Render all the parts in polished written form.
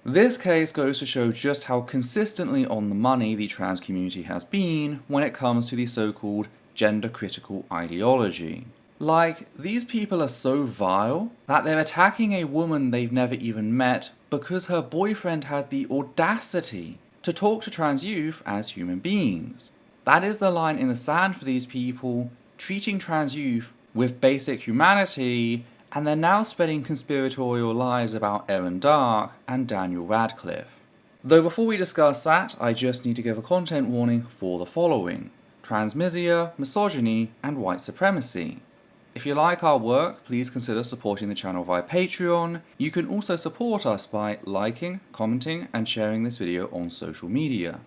This case goes to show just how consistently on the money the trans community has been when it comes to the so-called gender-critical ideology. Like, these people are so vile that they're attacking a woman they've never even met because her boyfriend had the audacity to talk to trans youth as human beings. That is the line in the sand for these people, treating trans youth with basic humanity, and they're now spreading conspiratorial lies about Erin Darke and Daniel Radcliffe. Though before we discuss that, I just need to give a content warning for the following: transmisia, misogyny, and white supremacy. If you like our work, please consider supporting the channel via Patreon. You can also support us by liking, commenting, and sharing this video on social media.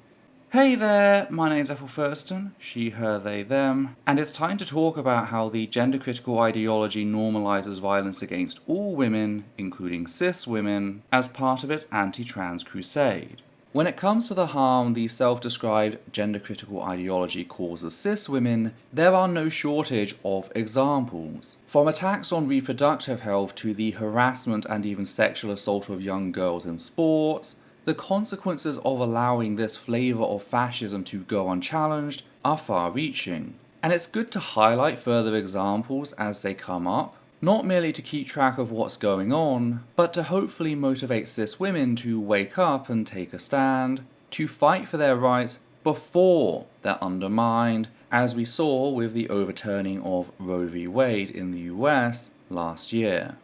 Hey there, my name's Ethel Thurston, she, her, they, them, and it's time to talk about how the gender-critical ideology normalizes violence against all women, including cis women, as part of its anti-trans crusade. When it comes to the harm the self-described gender-critical ideology causes cis women, there are no shortage of examples. From attacks on reproductive health to the harassment and even sexual assault of young girls in sports, the consequences of allowing this flavour of fascism to go unchallenged are far-reaching. And it's good to highlight further examples as they come up, not merely to keep track of what's going on, but to hopefully motivate cis women to wake up and take a stand, to fight for their rights before they're undermined, as we saw with the overturning of Roe v. Wade in the US last year.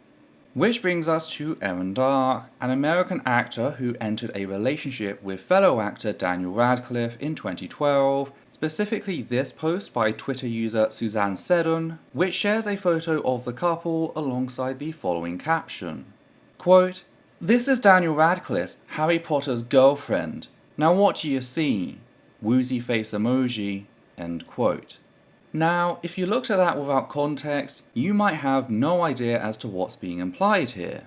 Which brings us to Erin Darke, an American actor who entered a relationship with fellow actor Daniel Radcliffe in 2012, specifically this post by Twitter user Suzanne Seddon, which shares a photo of the couple alongside the following caption. Quote, "This is Daniel Radcliffe, Harry Potter's girlfriend. Now what do you see? Woozy face emoji." End quote. Now, if you looked at that without context, you might have no idea as to what's being implied here.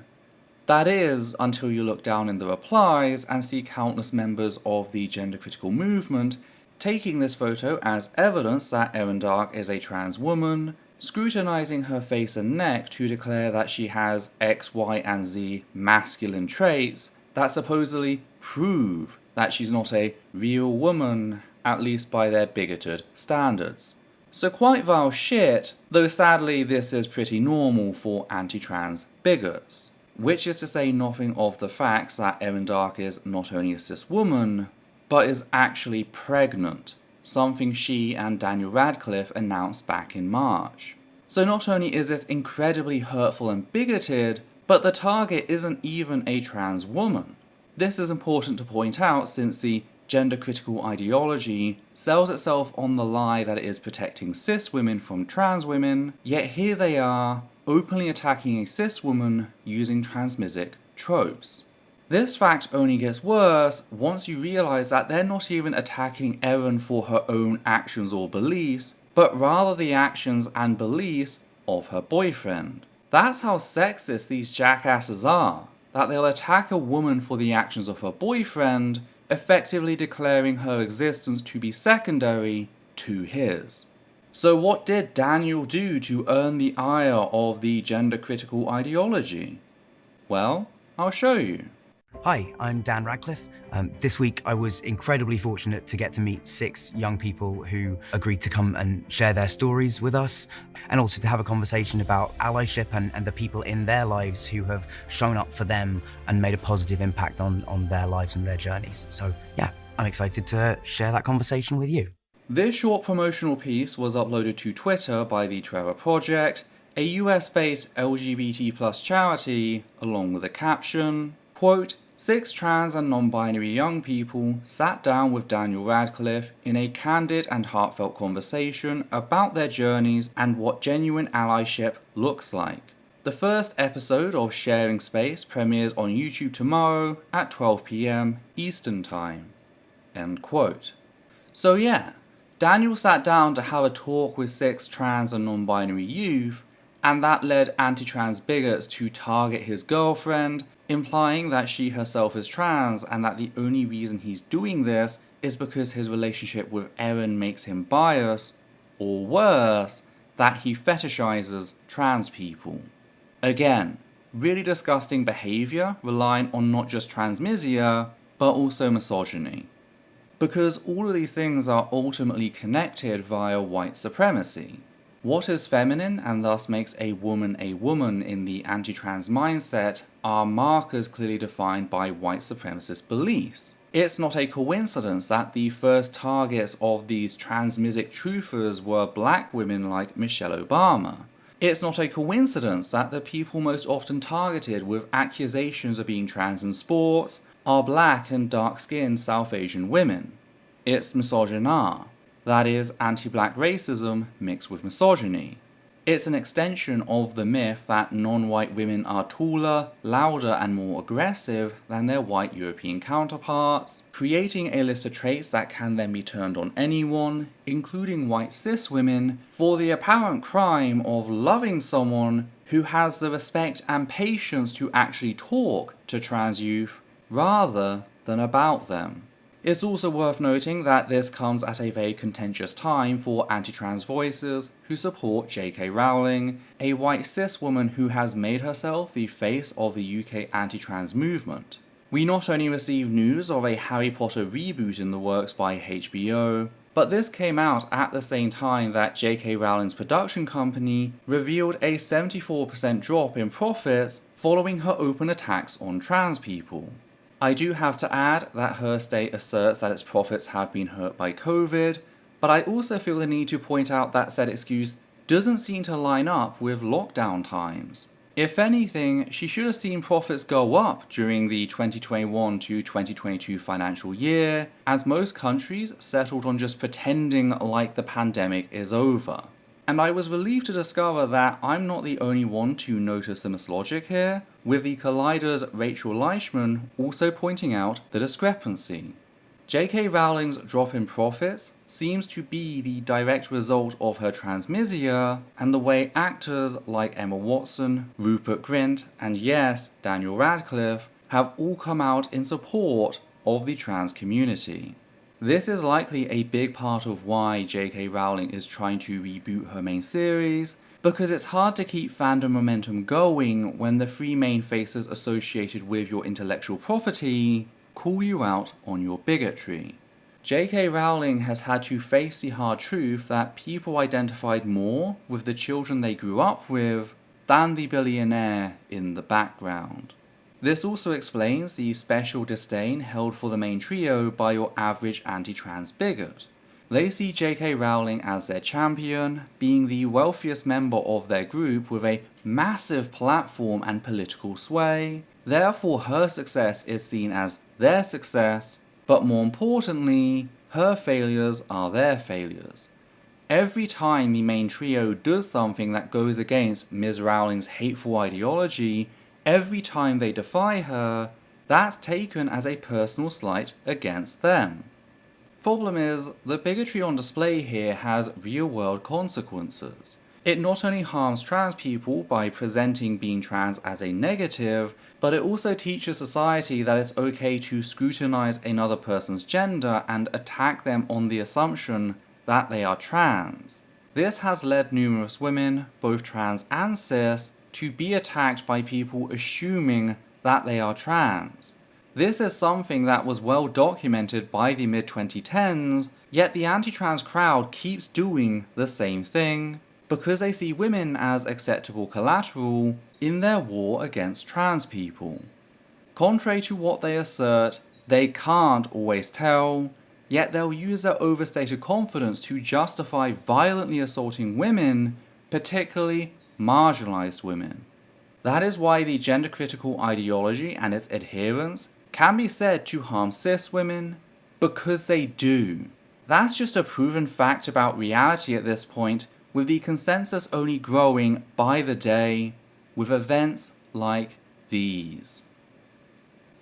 That is, until you look down in the replies and see countless members of the gender-critical movement taking this photo as evidence that Erin Darke is a trans woman, scrutinizing her face and neck to declare that she has X, Y, and Z masculine traits that supposedly prove that she's not a real woman, at least by their bigoted standards. So quite vile shit, though sadly this is pretty normal for anti-trans bigots. Which is to say nothing of the facts that Erin Darke is not only a cis woman, but is actually pregnant, something she and Daniel Radcliffe announced back in March. So not only is this incredibly hurtful and bigoted, but the target isn't even a trans woman. This is important to point out since the gender-critical ideology sells itself on the lie that it is protecting cis women from trans women, yet here they are, openly attacking a cis woman using transmisic tropes. This fact only gets worse once you realise that they're not even attacking Erin for her own actions or beliefs, but rather the actions and beliefs of her boyfriend. That's how sexist these jackasses are, that they'll attack a woman for the actions of her boyfriend, effectively declaring her existence to be secondary to his. So what did Daniel do to earn the ire of the gender-critical ideology? Well, I'll show you. Hi, I'm Dan Radcliffe. This week I was incredibly fortunate to get to meet 6 young people who agreed to come and share their stories with us, and also to have a conversation about allyship and the people in their lives who have shown up for them and made a positive impact on their lives and their journeys. So yeah, I'm excited to share that conversation with you. This short promotional piece was uploaded to Twitter by the Trevor Project, a US-based LGBT+ charity, along with a caption, quote, "6 trans and non-binary young people sat down with Daniel Radcliffe in a candid and heartfelt conversation about their journeys and what genuine allyship looks like. The first episode of Sharing Space premieres on YouTube tomorrow at 12 PM Eastern Time." End quote. So yeah, Daniel sat down to have a talk with 6 trans and non-binary youth, and that led anti-trans bigots to target his girlfriend, implying that she herself is trans and that the only reason he's doing this is because his relationship with Erin makes him biased, or worse, that he fetishizes trans people. Again, really disgusting behaviour relying on not just transmisia, but also misogyny. Because all of these things are ultimately connected via white supremacy. What is feminine and thus makes a woman in the anti-trans mindset are markers clearly defined by white supremacist beliefs. It's not a coincidence that the first targets of these transmisic truthers were black women like Michelle Obama. It's not a coincidence that the people most often targeted with accusations of being trans in sports are black and dark-skinned South Asian women. It's misogyny, that is, anti-black racism mixed with misogyny. It's an extension of the myth that non-white women are taller, louder, and more aggressive than their white European counterparts, creating a list of traits that can then be turned on anyone, including white cis women, for the apparent crime of loving someone who has the respect and patience to actually talk to trans youth rather than about them. It's also worth noting that this comes at a very contentious time for anti-trans voices who support J.K. Rowling, a white cis woman who has made herself the face of the UK anti-trans movement. We not only received news of a Harry Potter reboot in the works by HBO, but this came out at the same time that J.K. Rowling's production company revealed a 74% drop in profits following her open attacks on trans people. I do have to add that her estate asserts that its profits have been hurt by COVID, but I also feel the need to point out that said excuse doesn't seem to line up with lockdown times. If anything, she should have seen profits go up during the 2021 to 2022 financial year, as most countries settled on just pretending like the pandemic is over. And I was relieved to discover that I'm not the only one to notice the mislogic here, with the Collider's Rachel Leishman also pointing out the discrepancy. J.K. Rowling's drop in profits seems to be the direct result of her transmisia and the way actors like Emma Watson, Rupert Grint, and yes, Daniel Radcliffe have all come out in support of the trans community. This is likely a big part of why J.K. Rowling is trying to reboot her main series, because it's hard to keep fandom momentum going when the three main faces associated with your intellectual property call you out on your bigotry. J.K. Rowling has had to face the hard truth that people identified more with the children they grew up with than the billionaire in the background. This also explains the special disdain held for the main trio by your average anti-trans bigot. They see J.K. Rowling as their champion, being the wealthiest member of their group with a massive platform and political sway. Therefore, her success is seen as their success, but more importantly, her failures are their failures. Every time the main trio does something that goes against Ms. Rowling's hateful ideology, every time they defy her, that's taken as a personal slight against them. Problem is, the bigotry on display here has real-world consequences. It not only harms trans people by presenting being trans as a negative, but it also teaches society that it's okay to scrutinize another person's gender and attack them on the assumption that they are trans. This has led numerous women, both trans and cis, to be attacked by people assuming that they are trans. This is something that was well documented by the mid-2010s, yet the anti-trans crowd keeps doing the same thing, because they see women as acceptable collateral in their war against trans people. Contrary to what they assert, they can't always tell, yet they'll use their overstated confidence to justify violently assaulting women, particularly marginalized women. That is why the gender-critical ideology and its adherents can be said to harm cis women, because they do. That's just a proven fact about reality at this point, with the consensus only growing by the day with events like these.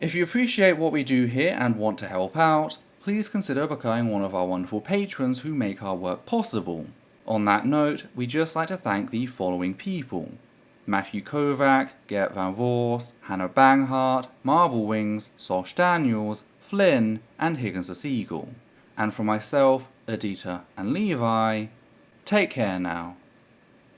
If you appreciate what we do here and want to help out, please consider becoming one of our wonderful patrons who make our work possible. On that note, we'd just like to thank the following people: Matthew Kovac, Gert Van Voorst, Hannah Banghart, Marble Wings, Sosh Daniels, Flynn, and Higgins the Seagull. And for myself, Adita, and Levi, take care now.